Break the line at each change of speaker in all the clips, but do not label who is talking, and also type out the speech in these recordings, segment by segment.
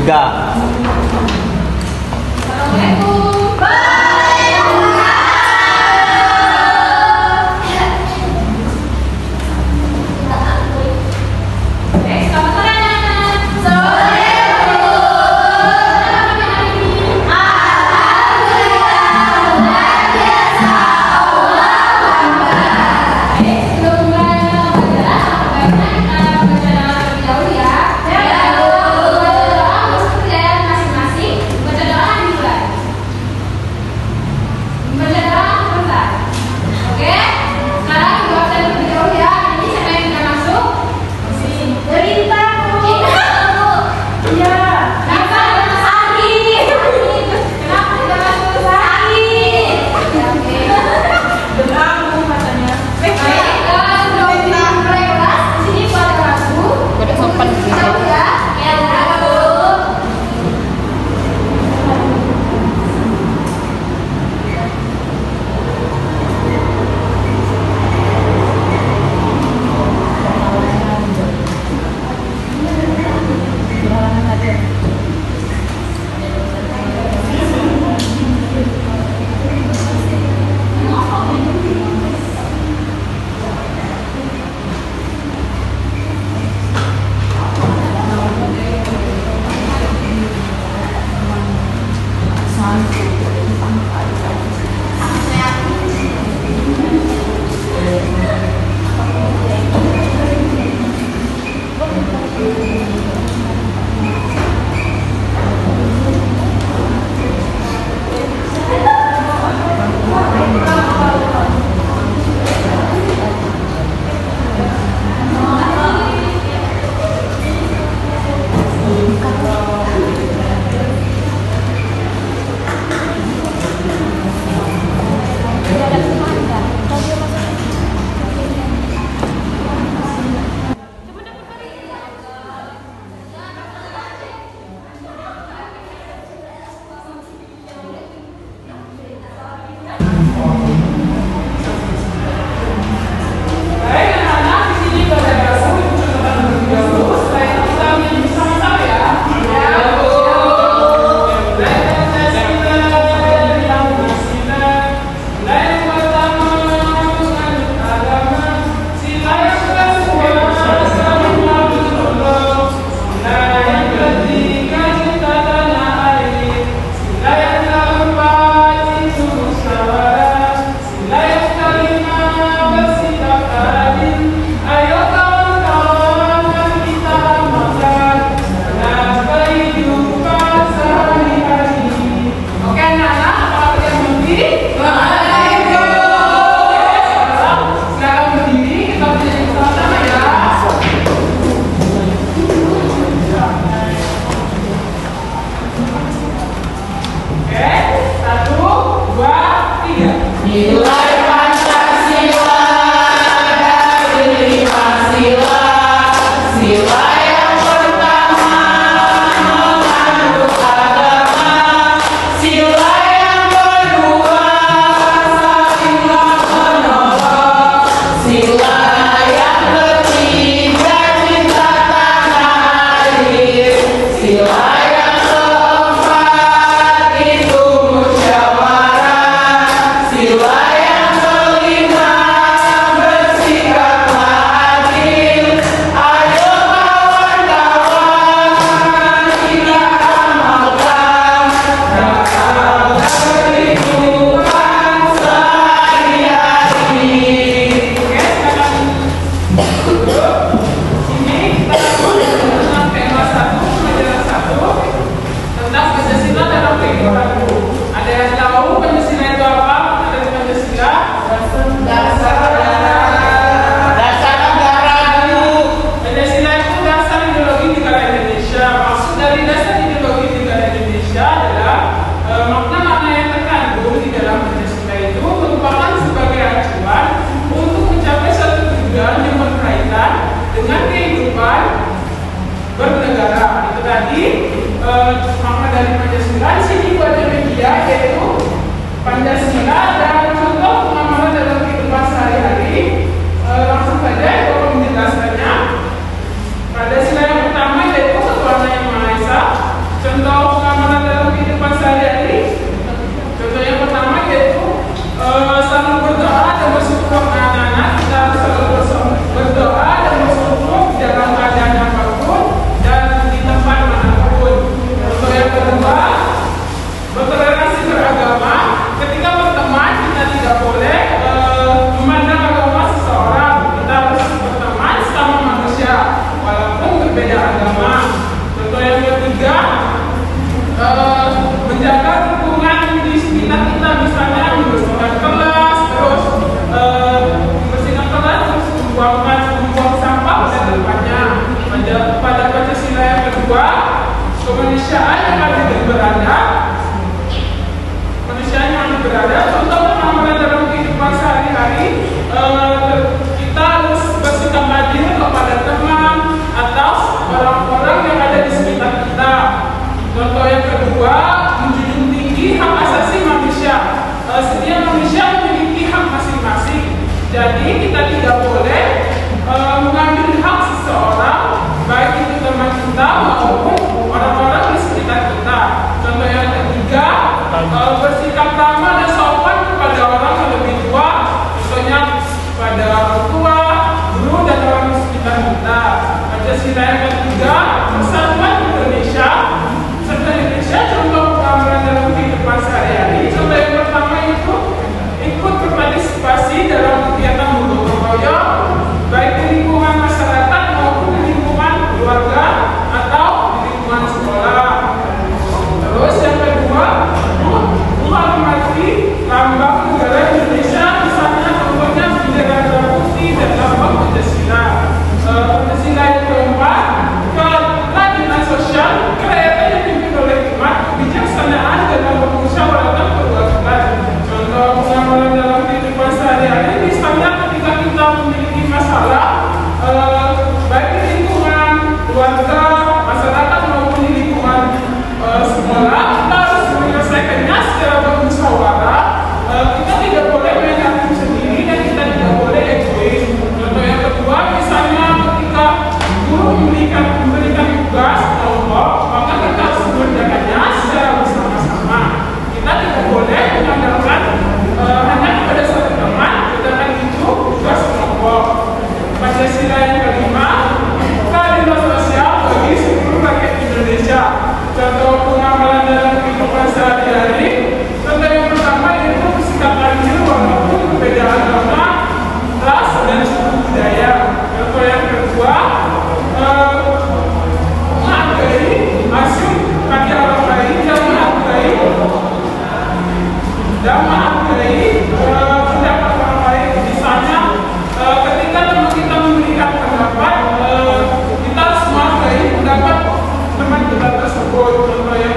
3.
Makna dari Pancasila di sini ada media yaitu Pancasila dan contoh pengamalan dalam kehidupan sehari-hari. Langsung saja Bapak menjelaskannya. Pancasila yang pertama yaitu Satu Anak Yang Maha Esa. menjaga lingkungan di sekitar kita, misalnya membersihkan kelas, terus membuang sampah pada tempatnya. Pada Pancasila yang kedua, kemanusiaan yang adil dan beradab. Kemanusiaan yang adil berada, contoh pengamalan dalam kehidupan sehari-hari, kita harus bersikap adil kepada teman atau orang-orang yang ada di sekitar kita. Contoh yang kedua, menjunjung tinggi hak asasi manusia. Setiap manusia memiliki hak masing-masing. Jadi kita tidak boleh mengambil hak seseorang, baik itu teman kita maupun orang-orang di sekitar kita. Contoh yang ketiga, bersikap ramah dan sopan kepada orang yang lebih tua, contohnya pada orang tua, guru dan orang di sekitar kita. Pancasila yang ketiga, persatuan Indonesia. Contoh pengamalan dalam kehidupan sehari-hari. Contoh yang pertama itu ikut berpartisipasi dalam kegiatan gotong royong, baik di lingkungan masyarakat maupun di lingkungan keluarga atau di lingkungan sekolah. Terus yang kedua, menghormati lambang negara Indonesia, misalnya contohnya bendera merah putih dan lambang Pancasila. Pancasila yang keempat, keadilan sosial, kerakyatan yang dipimpin oleh hikmat, kebijaksanaan dalam bermusyawaratan perwakilan. Contoh pengamalan dalam kehidupan sehari-hari, misalnya ketika kita memiliki masalah, baik di lingkungan keluarga, masyarakat maupun di lingkungan sekolah, kita harus menyelesaikannya secara bermusyawarah. Kita tidak boleh main hakim sendiri dan kita tidak boleh egois. Contoh yang kedua, misalnya ketika guru memberikan tugas kelompok, maka kita harus mengerjakannya secara bersama-sama. Kita tidak boleh mengandalkan hanya kepada satu teman, sedangkan itu tugas kelompok. Pancasila yang kelima, keadilan sosial bagi seluruh rakyat Indonesia. Contoh pengamalan dalam kehidupan sehari-hari, contoh yang pertama yaitu bersikap adil walaupun berbeda agama, ras, dan suku budaya. Contoh yang kedua, menghargai hasil karya orang lain dan menghargai pendapat orang lain. Misalnya ketika teman kita memberikan pendapat, kita harus menghargai pendapat teman kita tersebut. Contoh yang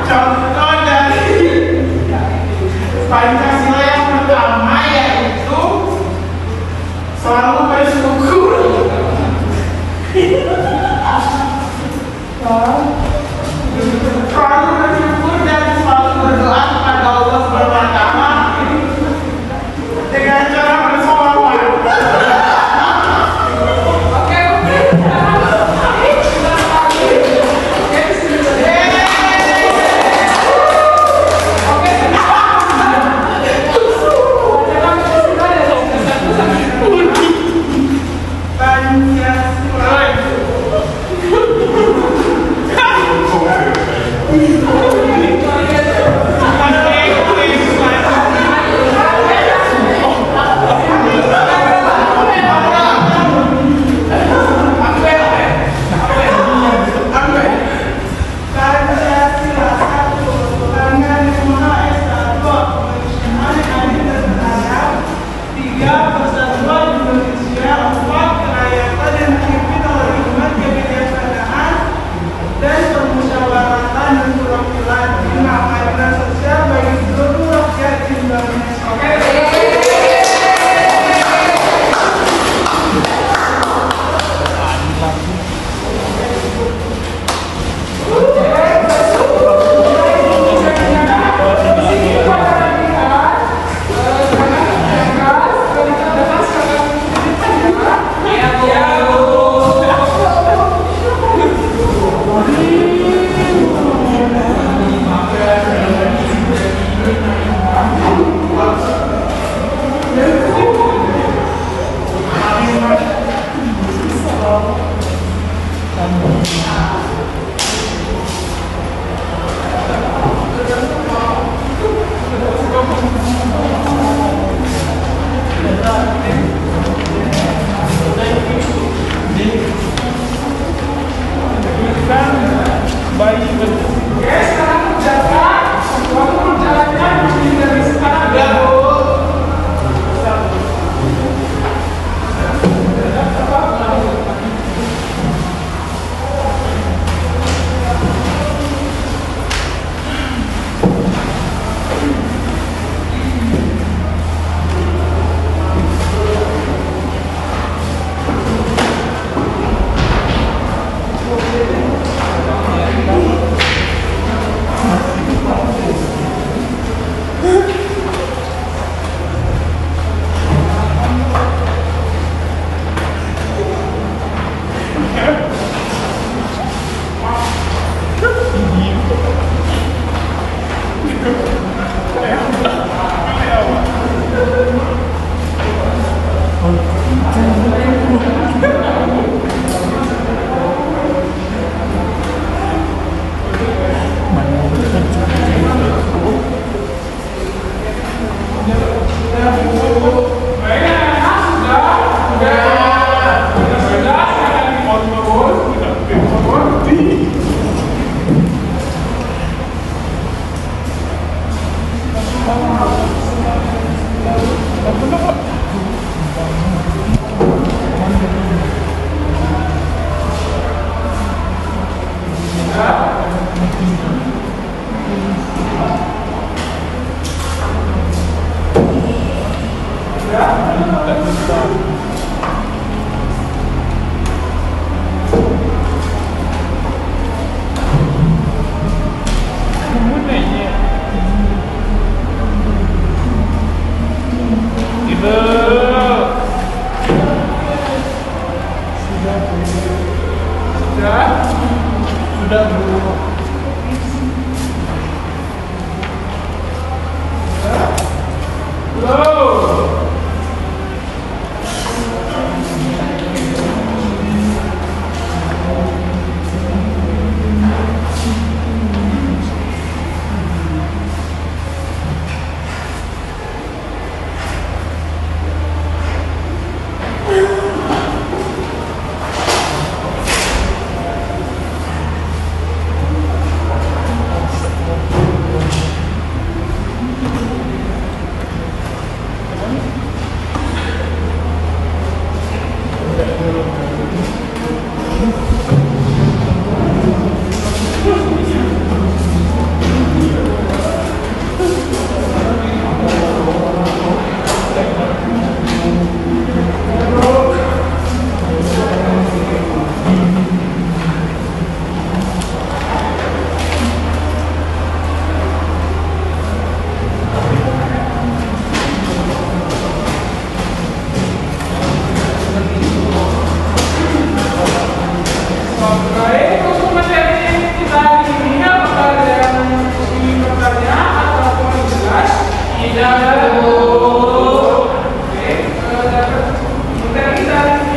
contoh dari Pancasila yang pertama yaitu selalu bersyukur. Selalu bersyukur dan selalu berdoa kepada Allah Subhanahu wa Ta'ala dengan cara bersolawat.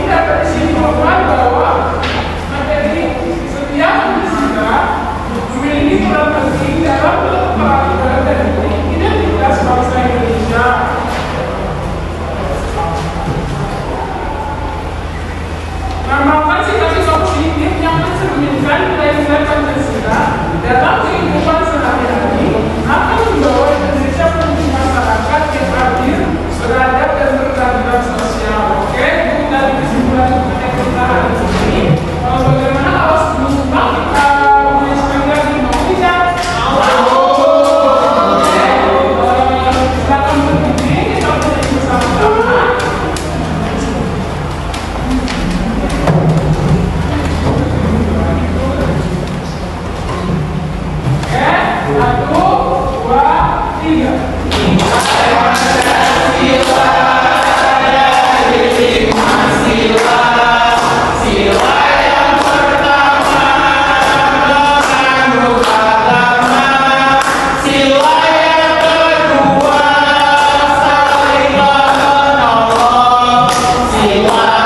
dapat disimpulkan bahwa materi setiap Pancasila memiliki peran penting dalam pelaksanaan dan identitas bangsa Indonesia. Melakukan situasi positif yang mencerminkan nilai-nilai Pancasila dalam kehidupan sehari-hari akan membawa Indonesia menuju masyarakat yang adil, beradab, dan berkeadilan sosial. Oke, itu dari kesimpulan kita hari ini. Bagaimana kalau sebelumnya kita mulai sekali lagi mau tidak? Silakan berdiri, kita berdiri bersama-sama. Satu, dua, tiga. Sila yang pertama mengandung agama, sila yang kedua saling menolong, sila